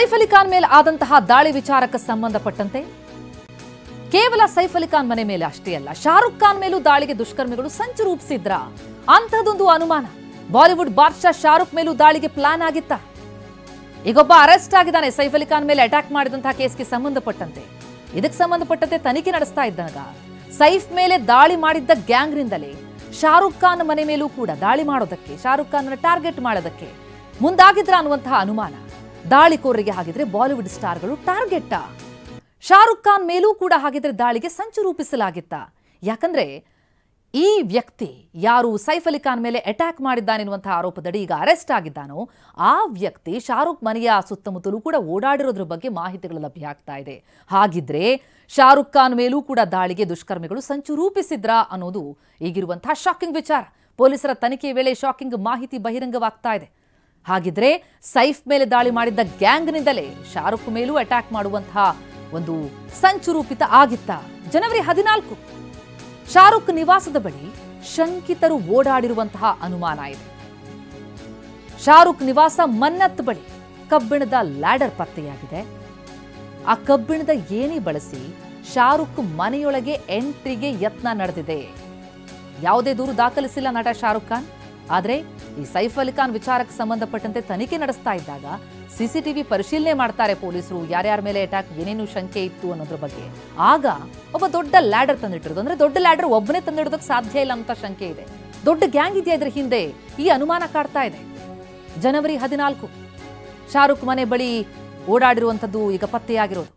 ಸೈಫ್ ಅಲಿ ಖಾನ್ ಮೇಲೆ ಆದಂತಹ ದಾಳಿ ವಿಚಾರಕ್ಕೆ ಸಂಬಂಧಪಟ್ಟಂತೆ ಕೇವಲ ಸೈಫ್ ಅಲಿ ಖಾನ್ ಮನೆ ಮೇಲೆ ಅಷ್ಟೇ ಅಲ್ಲ, ಶಾರುಖ್ ಖಾನ್ ಮೇಲೂ ದಾಳಿಗೆ ದುಷ್ಕರ್ಮಿಗಳು ಸಂಚು ರೂಪಿಸಿದ್ರ ಅಂತಹದೊಂದು ಅನುಮಾನ. ಬಾಲಿವುಡ್ ಬಾದ್ಶಾ ಶಾರುಖ್ ಮೇಲೂ ದಾಳಿಗೆ ಪ್ಲಾನ್ ಆಗಿತ್ತ? ಈಗೊಬ್ಬ ಅರೆಸ್ಟ್ ಆಗಿದ್ದಾನೆ ಸೈಫ್ ಅಲಿ ಖಾನ್ ಮೇಲೆ ಅಟ್ಯಾಕ್ ಮಾಡಿದಂತಹ ಕೇಸ್ಗೆ ಸಂಬಂಧಪಟ್ಟಂತೆ. ಇದಕ್ಕೆ ಸಂಬಂಧಪಟ್ಟಂತೆ ತನಿಖೆ ನಡೆಸ್ತಾ ಇದ್ದಾಗ ಸೈಫ್ ಮೇಲೆ ದಾಳಿ ಮಾಡಿದ್ದ ಗ್ಯಾಂಗ್ನಿಂದಲೇ ಶಾರುಖ್ ಖಾನ್ ಮನೆ ಮೇಲೂ ಕೂಡ ದಾಳಿ ಮಾಡೋದಕ್ಕೆ, ಶಾರುಖ್ ಖಾನ್ ಟಾರ್ಗೆಟ್ ಮಾಡೋದಕ್ಕೆ ಮುಂದಾಗಿದ್ರ ಅನ್ನುವಂತಹ ಅನುಮಾನ. ದಾಳಿಕೋರರಿಗೆ ಹಾಗಿದ್ರೆ ಬಾಲಿವುಡ್ ಸ್ಟಾರ್ಗಳು ಟಾರ್ಗೆಟ್. ಶಾರುಖ್ ಖಾನ್ ಮೇಲೂ ಕೂಡ ಹಾಗಿದ್ರೆ ದಾಳಿಗೆ ಸಂಚು ರೂಪಿಸಲಾಗಿತ್ತ? ಯಾಕಂದ್ರೆ ಈ ವ್ಯಕ್ತಿ ಯಾರು ಸೈಫ್ ಅಲಿ ಖಾನ್ ಮೇಲೆ ಅಟ್ಯಾಕ್ ಮಾಡಿದ್ದಾನೆನ್ನುವಂತಹ ಆರೋಪದಡಿ ಈಗ ಅರೆಸ್ಟ್ ಆಗಿದ್ದಾನೋ ಆ ವ್ಯಕ್ತಿ ಶಾರುಖ್ ಮನೆಯ ಸುತ್ತಮುತ್ತಲೂ ಕೂಡ ಓಡಾಡಿರೋದ್ರ ಬಗ್ಗೆ ಮಾಹಿತಿಗಳು ಲಭ್ಯ ಆಗ್ತಾ ಇದೆ. ಹಾಗಿದ್ರೆ ಶಾರುಖ್ ಖಾನ್ ಮೇಲೂ ಕೂಡ ದಾಳಿಗೆ ದುಷ್ಕರ್ಮಿಗಳು ಸಂಚು ರೂಪಿಸಿದ್ರಾ ಅನ್ನೋದು ಈಗಿರುವಂತಹ ಶಾಕಿಂಗ್ ವಿಚಾರ. ಪೊಲೀಸರ ತನಿಖೆ ವೇಳೆ ಶಾಕಿಂಗ್ ಮಾಹಿತಿ ಬಹಿರಂಗವಾಗ್ತಾ ಇದೆ. ಹಾಗಿದ್ರೆ ಸೈಫ್ ಮೇಲೆ ದಾಳಿ ಮಾಡಿದ್ದ ಗ್ಯಾಂಗ್ನಿಂದಲೇ ಶಾರುಖ್ ಮೇಲೂ ಅಟ್ಯಾಕ್ ಮಾಡುವಂತಹ ಒಂದು ಸಂಚು ರೂಪಿತ ಆಗಿತ್ತ? ಜನವರಿ 14 ಶಾರುಖ್ ನಿವಾಸದ ಬಳಿ ಶಂಕಿತರು ಓಡಾಡಿರುವಂತಹ ಅನುಮಾನ ಇದೆ. ಶಾರುಖ್ ನಿವಾಸ ಮನ್ನತ್ ಬಳಿ ಕಬ್ಬಿಣದ ಲ್ಯಾಡರ್ ಪತ್ತೆಯಾಗಿದೆ. ಆ ಕಬ್ಬಿಣದ ಏಣಿ ಬಳಸಿ ಶಾರುಖ್ ಮನೆಯೊಳಗೆ ಎಂಟ್ರಿಗೆ ಯತ್ನ ನಡೆದಿದೆ. ಯಾವುದೇ ದೂರು ದಾಖಲಿಸಿಲ್ಲ ನಟ ಶಾರುಖ್ ಖಾನ್. ಆದರೆ ಈ ಸೈಫ್ ಅಲಿ ಖಾನ್ ವಿಚಾರಕ್ಕೆ ಸಂಬಂಧಪಟ್ಟಂತೆ ತನಿಖೆ ನಡೆಸ್ತಾ ಇದ್ದಾಗ ಸಿಸಿಟಿವಿ ಪರಿಶೀಲನೆ ಮಾಡ್ತಾರೆ ಪೊಲೀಸರು, ಯಾರ್ಯಾರ ಮೇಲೆ ಅಟ್ಯಾಕ್, ಏನೇನು ಶಂಕೆ ಇತ್ತು ಅನ್ನೋದ್ರ ಬಗ್ಗೆ. ಆಗ ಒಬ್ಬ ದೊಡ್ಡ ಲ್ಯಾಡರ್ ತಂದಿಟ್ಟಿರೋದು, ಅಂದ್ರೆ ದೊಡ್ಡ ಲ್ಯಾಡರ್ ಒಬ್ಬನೇ ತಂದಿಡೋದಕ್ಕೆ ಸಾಧ್ಯ ಇಲ್ಲ ಅಂತ ಶಂಕೆ ಇದೆ. ದೊಡ್ಡ ಗ್ಯಾಂಗ್ ಇದೆಯಾ ಇದ್ರ ಹಿಂದೆ, ಈ ಅನುಮಾನ ಕಾಡ್ತಾ ಇದೆ. ಜನವರಿ 14 ಶಾರುಖ್ ಮನೆ ಬಳಿ ಓಡಾಡಿರುವಂಥದ್ದು ಈಗ ಪತ್ತೆಯಾಗಿರೋದು.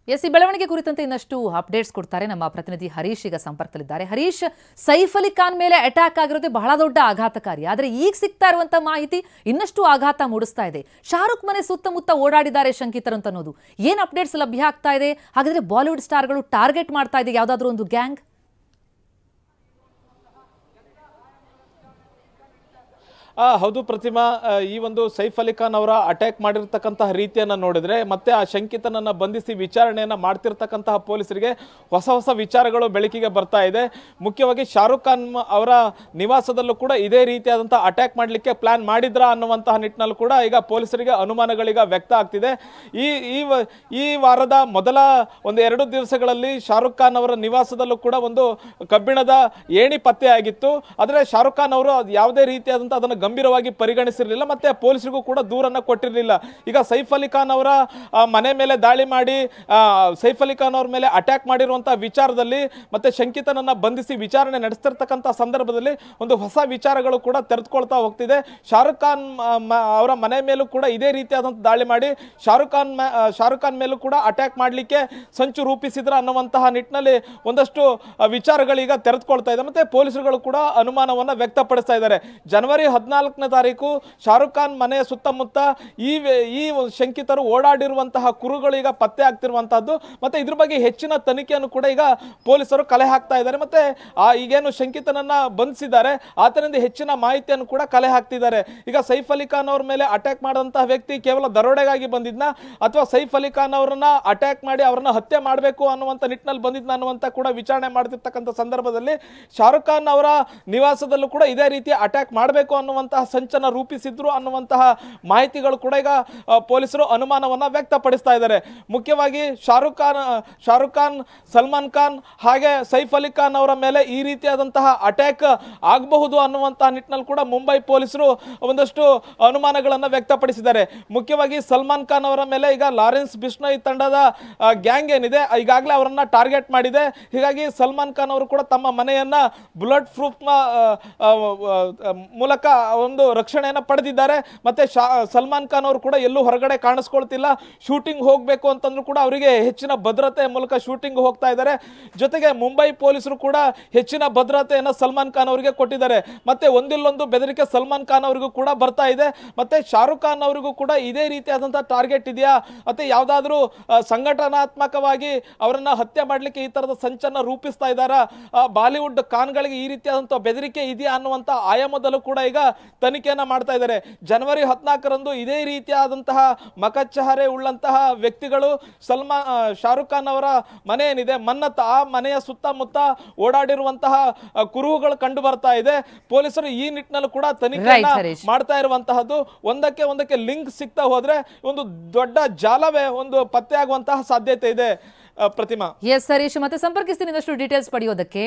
ಈ ಬೆಳವಣಿಗೆ ಕುರಿತಂತೆ ಇನ್ನಷ್ಟು ಅಪ್ಡೇಟ್ಸ್ ಕೊಡ್ತಾರೆ ನಮ್ಮ ಪ್ರತಿನಿಧಿ ಹರೀಶ್ ಈಗ ಸಂಪರ್ಕದಲ್ಲಿದ್ದಾರೆ. ಹರೀಶ್, ಸೈಫ್ ಅಲಿ ಖಾನ್ ಮೇಲೆ ಅಟ್ಯಾಕ್ ಆಗಿರೋದೇ ಬಹಳ ದೊಡ್ಡ ಆಘಾತಕಾರಿ. ಆದರೆ ಈಗ ಸಿಗ್ತಾ ಇರುವಂತಹ ಮಾಹಿತಿ ಇನ್ನಷ್ಟು ಆಘಾತ ಮೂಡಿಸ್ತಾ ಇದೆ. ಶಾರುಖ್ ಮನೆ ಸುತ್ತಮುತ್ತ ಓಡಾಡಿದ್ದಾರೆ ಶಂಕಿತರು ಅಂತ ಅನ್ನೋದು ಏನ್ ಅಪ್ಡೇಟ್ಸ್ ಲಭ್ಯ ಆಗ್ತಾ ಇದೆ? ಹಾಗಾದ್ರೆ ಬಾಲಿವುಡ್ ಸ್ಟಾರ್ಗಳು ಟಾರ್ಗೆಟ್ ಮಾಡ್ತಾ ಇದೆ ಯಾವ್ದಾದ್ರು ಒಂದು ಗ್ಯಾಂಗ್? ಹೌದು ಪ್ರತಿಮಾ, ಈ ಒಂದು ಸೈಫ್ ಅಲಿ ಖಾನ್ ಅವರ ಅಟ್ಯಾಕ್ ಮಾಡಿರ್ತಕ್ಕಂತಹ ರೀತಿಯನ್ನು ನೋಡಿದ್ರೆ ಮತ್ತೆ ಆ ಶಂಕಿತನನ್ನು ಬಂಧಿಸಿ ವಿಚಾರಣೆಯನ್ನು ಮಾಡ್ತಿರ್ತಕ್ಕಂತಹ ಪೊಲೀಸರಿಗೆ ಹೊಸ ಹೊಸ ವಿಚಾರಗಳು ಬೆಳಕಿಗೆ ಬರ್ತಾ ಇದೆ. ಮುಖ್ಯವಾಗಿ ಶಾರುಖ್ ಖಾನ್ ಅವರ ನಿವಾಸದಲ್ಲೂ ಕೂಡ ಇದೇ ರೀತಿಯಾದಂತಹ ಅಟ್ಯಾಕ್ ಮಾಡಲಿಕ್ಕೆ ಪ್ಲಾನ್ ಮಾಡಿದ್ರಾ ಅನ್ನುವಂತಹ ನಿಟ್ಟಿನಲ್ಲಿ ಕೂಡ ಈಗ ಪೊಲೀಸರಿಗೆ ಅನುಮಾನಗಳೀಗ ವ್ಯಕ್ತ ಆಗ್ತಿದೆ. ಈ ವಾರದ ಮೊದಲ ಒಂದು 2 ದಿವಸಗಳಲ್ಲಿ ಶಾರುಖ್ ಖಾನ್ ಅವರ ನಿವಾಸದಲ್ಲೂ ಕೂಡ ಒಂದು ಕಬ್ಬಿಣದ ಏಣಿ ಪತ್ತೆಯಾಗಿತ್ತು. ಆದರೆ ಶಾರುಖ್ ಖಾನ್ ಅವರು ಯಾವುದೇ ರೀತಿಯಾದಂತಹ ಅದನ್ನು ಗಂಭೀರವಾಗಿ ಪರಿಗಣಿಸಿರಲಿಲ್ಲ, ಮತ್ತೆ ಪೊಲೀಸರಿಗೂ ಕೂಡ ದೂರನ್ನ ಕೊಟ್ಟಿರಲಿಲ್ಲ. ಈಗ ಸೈಫ್ ಅಲಿ ಖಾನ್ ಅವರ ಮನೆ ಮೇಲೆ ದಾಳಿ ಮಾಡಿ ಸೈಫ್ ಅಲಿ ಖಾನ್ ಅವರ ಮೇಲೆ ಅಟ್ಯಾಕ್ ಮಾಡಿರುವಂತಹ ವಿಚಾರದಲ್ಲಿ ಮತ್ತೆ ಶಂಕಿತನನ್ನ ಬಂಧಿಸಿ ವಿಚಾರಣೆ ನಡೆಸ್ತಿರ್ತಕ್ಕಂಥ ಸಂದರ್ಭದಲ್ಲಿ ಒಂದು ಹೊಸ ವಿಚಾರಗಳು ಕೂಡ ತೆರೆದುಕೊಳ್ತಾ ಹೋಗ್ತಿದೆ. ಶಾರುಖ್ ಖಾನ್ ಅವರ ಮನೆ ಮೇಲೂ ಕೂಡ ಇದೇ ರೀತಿಯಾದಂಥ ದಾಳಿ ಮಾಡಿ ಶಾರುಖ್ ಖಾನ್ ಮೇಲೂ ಕೂಡ ಅಟ್ಯಾಕ್ ಮಾಡಲಿಕ್ಕೆ ಸಂಚು ರೂಪಿಸಿದ್ರ ಅನ್ನುವಂತಹ ನಿಟ್ಟಿನಲ್ಲಿ ಒಂದಷ್ಟು ವಿಚಾರಗಳೀಗ ತೆರೆದುಕೊಳ್ತಾ ಇದೆ. ಮತ್ತೆ ಪೊಲೀಸರುಗಳು ಕೂಡ ಅನುಮಾನವನ್ನ ವ್ಯಕ್ತಪಡಿಸ್ತಾ ಇದ್ದಾರೆ. ಜನವರಿ 14ನೇ ತಾರೀಕು ಶಾರುಖ್ ಖಾನ್ ಮನೆಯ ಸುತ್ತಮುತ್ತ ಈ ಶಂಕಿತರು ಓಡಾಡಿರುವಂತಹ ಕುರುಗಳು ಈಗ ಪತ್ತೆ ಆಗ್ತಿರುವಂತಹದ್ದು. ಮತ್ತೆ ಇದ್ರ ಬಗ್ಗೆ ಹೆಚ್ಚಿನ ತನಿಖೆಯನ್ನು ಕೂಡ ಈಗ ಪೊಲೀಸರು ಕಲೆ ಹಾಕ್ತಾ ಇದ್ದಾರೆ. ಮತ್ತೆ ಈಗೇನು ಶಂಕಿತನನ್ನ ಬಂಧಿಸಿದ್ದಾರೆ ಆತನಿಂದ ಹೆಚ್ಚಿನ ಮಾಹಿತಿಯನ್ನು ಕೂಡ ಕಲೆ ಹಾಕ್ತಿದ್ದಾರೆ. ಈಗ ಸೈಫ್ ಅಲಿ ಖಾನ್ ಅವ್ರ ಮೇಲೆ ಅಟ್ಯಾಕ್ ಮಾಡಿದಂತಹ ವ್ಯಕ್ತಿ ಕೇವಲ ದರೋಡೆಗಾಗಿ ಬಂದಿದ್ನ ಅಥವಾ ಸೈಫ್ ಅಲಿ ಖಾನ್ ಅವರನ್ನ ಅಟ್ಯಾಕ್ ಮಾಡಿ ಅವರನ್ನ ಹತ್ಯೆ ಮಾಡಬೇಕು ಅನ್ನುವಂಥ ನಿಟ್ಟಿನಲ್ಲಿ ಬಂದಿದ್ನ ಅನ್ನುವಂಥ ಕೂಡ ವಿಚಾರಣೆ ಮಾಡ್ತಿರ್ತಕ್ಕಂಥ ಸಂದರ್ಭದಲ್ಲಿ ಶಾರುಖ್ ಖಾನ್ ಅವರ ನಿವಾಸದಲ್ಲೂ ಕೂಡ ಇದೇ ರೀತಿ ಅಟ್ಯಾಕ್ ಮಾಡಬೇಕು ಅನ್ನುವಂತಹ ಸಂಚನ ರೂಪಿಸಿದ್ರು ಅನ್ನುವಂತಹ ಮಾಹಿತಿಗಳು ಕೂಡ ಈಗ ಪೊಲೀಸರು ಅನುಮಾನವನ್ನ ವ್ಯಕ್ತಪಡಿಸ್ತಾ ಇದ್ದಾರೆ. ಮುಖ್ಯವಾಗಿ ಶಾರುಖ್ ಖಾನ್, ಸಲ್ಮಾನ್ ಖಾನ್ ಹಾಗೆ ಸೈಫ್ ಅಲಿ ಖಾನ್ ಅವರ ಮೇಲೆ ಈ ರೀತಿಯಾದಂತಹ ಅಟ್ಯಾಕ್ ಆಗಬಹುದು ಅನ್ನುವಂತಹ ನಿಟ್ಟಿನಲ್ಲಿ ಕೂಡ ಮುಂಬೈ ಪೊಲೀಸರು ಒಂದಷ್ಟು ಅನುಮಾನಗಳನ್ನು ವ್ಯಕ್ತಪಡಿಸಿದ್ದಾರೆ. ಮುಖ್ಯವಾಗಿ ಸಲ್ಮಾನ್ ಖಾನ್ ಅವರ ಮೇಲೆ ಈಗ ಲಾರೆನ್ಸ್ ಬಿಷ್ಣೋಯ್ ತಂಡದ ಗ್ಯಾಂಗ್ ಏನಿದೆ ಈಗಾಗಲೇ ಅವರನ್ನ ಟಾರ್ಗೆಟ್ ಮಾಡಿದೆ. ಹೀಗಾಗಿ ಸಲ್ಮಾನ್ ಖಾನ್ ಅವರು ಕೂಡ ತಮ್ಮ ಮನೆಯನ್ನ ಬುಲೆಟ್ ಪ್ರೂಫ್ ಮೂಲಕ ಒಂದು ರಕ್ಷಣೆಯನ್ನು ಪಡೆದಿದ್ದಾರೆ. ಮತ್ತೆ ಸಲ್ಮಾನ್ ಖಾನ್ ಅವರು ಕೂಡ ಎಲ್ಲೂ ಹೊರಗಡೆ ಕಾಣಿಸ್ಕೊಳ್ತಿಲ್ಲ. ಶೂಟಿಂಗ್ ಹೋಗಬೇಕು ಅಂತಂದ್ರೂ ಕೂಡ ಅವರಿಗೆ ಹೆಚ್ಚಿನ ಭದ್ರತೆ ಮೂಲಕ ಶೂಟಿಂಗ್ ಹೋಗ್ತಾ ಇದ್ದಾರೆ. ಜೊತೆಗೆ ಮುಂಬೈ ಪೊಲೀಸರು ಕೂಡ ಹೆಚ್ಚಿನ ಭದ್ರತೆಯನ್ನು ಸಲ್ಮಾನ್ ಖಾನ್ ಅವರಿಗೆ ಕೊಟ್ಟಿದ್ದಾರೆ. ಮತ್ತೆ ಒಂದಿಲ್ಲೊಂದು ಬೆದರಿಕೆ ಸಲ್ಮಾನ್ ಖಾನ್ ಅವರಿಗೂ ಕೂಡ ಬರ್ತಾ ಇದೆ. ಮತ್ತೆ ಶಾರುಖ್ ಖಾನ್ ಅವರಿಗೂ ಕೂಡ ಇದೇ ರೀತಿಯಾದಂತಹ ಟಾರ್ಗೆಟ್ ಇದೆಯಾ, ಮತ್ತೆ ಯಾವ್ದಾದ್ರೂ ಸಂಘಟನಾತ್ಮಕವಾಗಿ ಅವರನ್ನ ಹತ್ಯೆ ಮಾಡ್ಲಿಕ್ಕೆ ಈ ತರದ ಸಂಚನ್ನ ರೂಪಿಸ್ತಾ ಇದ್ದಾರಾ, ಬಾಲಿವುಡ್ ಖಾನ್ಗಳಿಗೆ ಈ ರೀತಿಯಾದಂತಹ ಬೆದರಿಕೆ ಇದೆಯಾ ಅನ್ನುವಂತ ಆಯಾಮದಲ್ಲೂ ಕೂಡ ಈಗ ತನಿಖೆಯನ್ನ ಮಾಡ್ತಾ ಇದ್ದಾರೆ. ಜನವರಿ 14ರಂದು ಇದೇ ರೀತಿಯಾದಂತಹ ಮಕಚ್ಚಹರೆ ಉಳ್ಳಂತಹ ವ್ಯಕ್ತಿಗಳು ಶಾರುಖ್ ಖಾನ್ ಅವರ ಮನೆ ಏನಿದೆ ಮನ್ನತ್, ಆ ಮನೆಯ ಸುತ್ತಮುತ್ತ ಓಡಾಡಿರುವಂತಹ ಕುರುಹುಗಳು ಕಂಡು ಬರ್ತಾ ಇದೆ. ಪೊಲೀಸರು ಈ ನಿಟ್ಟಿನಲ್ಲೂ ಕೂಡ ತನಿಖೆಯನ್ನ ಮಾಡ್ತಾ ಇರುವಂತಹದ್ದು. ಒಂದಕ್ಕೆ ಲಿಂಕ್ ಸಿಗ್ತಾ ಹೋದ್ರೆ ಒಂದು ದೊಡ್ಡ ಜಾಲವೇ ಒಂದು ಪತ್ತೆ ಆಗುವಂತಹ ಸಾಧ್ಯತೆ ಇದೆ. ಪ್ರತಿಮಾ. ಎಸ್ ಹರೀಶ್, ಮತ್ತೆ ಸಂಪರ್ಕಿಸ್ತೀನಿ ಇನ್ನಷ್ಟು ಡೀಟೇಲ್ಸ್ ಪಡೆಯೋದಕ್ಕೆ.